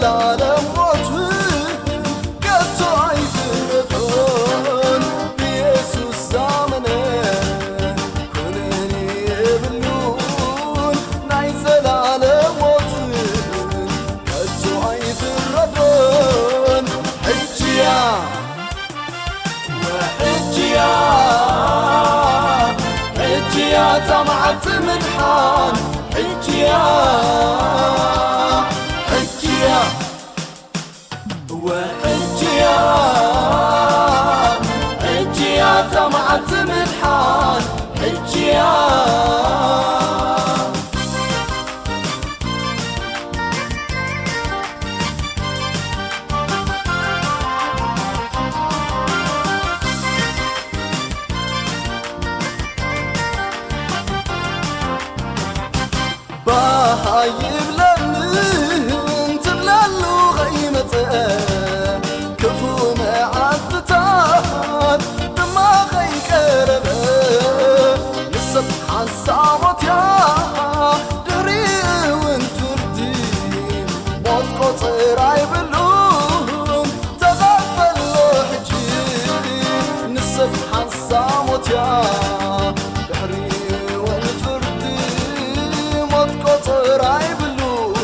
زلالم موتن كتو عيفردون بيسوس زامنه كونني يبلون ناي زلالم موتن كتو عيفردون حجيا وحجيا حجيا طمعت منحان حجيا حجيا وحجيا حجيا طمعت منحان حجيا باهايب لمن تبلالو غيمته كفو معدتات دما غي كربه نسب حسامت يا دري ونفردي موت قطر عيبلون تغفلو حجي نسب حسامت يا قطراي بلون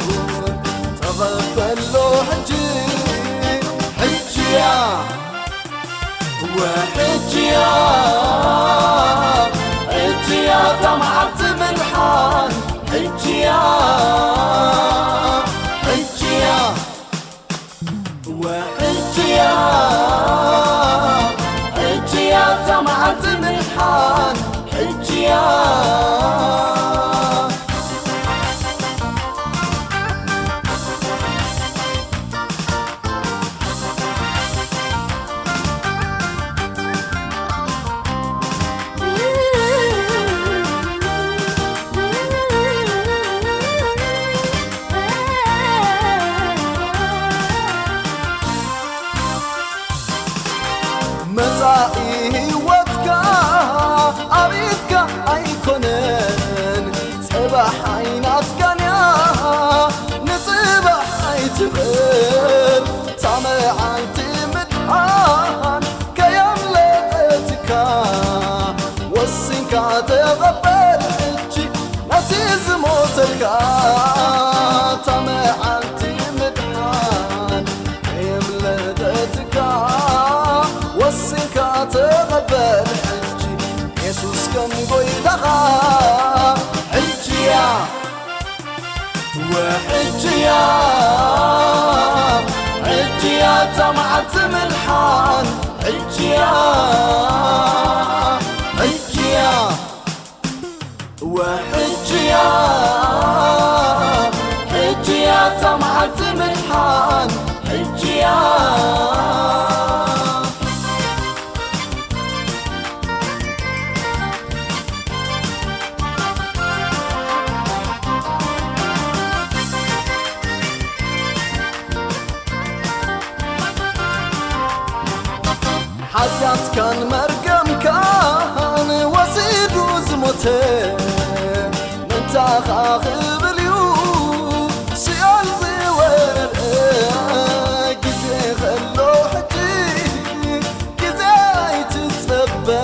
تغفلو حجي حجيا وحجيا حجيا طمعت منحان حجيا حجيا وحجيا حجيا طمعت منحان حجيا متاعي واتكا عبيدكا أيكونن صباح عيناتكا يا نصباح عيتغل سامعان تمدحان كيام لقيتكا وسنكا تغبل حجي نتيز موتكا سامعان تمدحان كيام لقيتكا وسنكا تغبل حجي يسوس كم قيدها حجيا وحجيا حجيا طمعت منحان حجيا حجيا وحجيا حجيا طمعت منحان حجيا حيات كان مرقم كان وسيد وزمته من تاخاخ باليوم سيال زوار قزي خلو حجي قزي تتسبى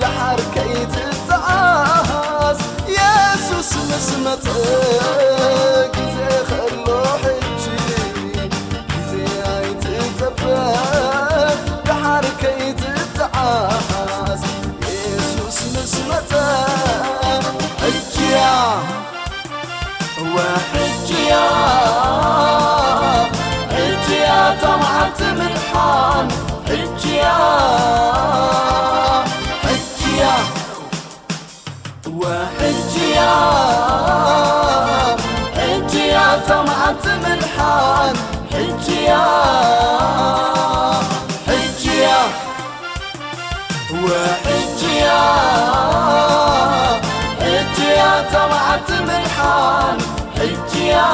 دحر كي تتعاس يسوس مسمته قزي خلو حجي قزي تتسبى كي تتعاس يسوس نسمته حجيا وحجيا حجيا طمعت منحان حجيا حجيا وحجيا حجيا طمعت منحان حجيا وحجيا حجيا طمعت منحان حجيا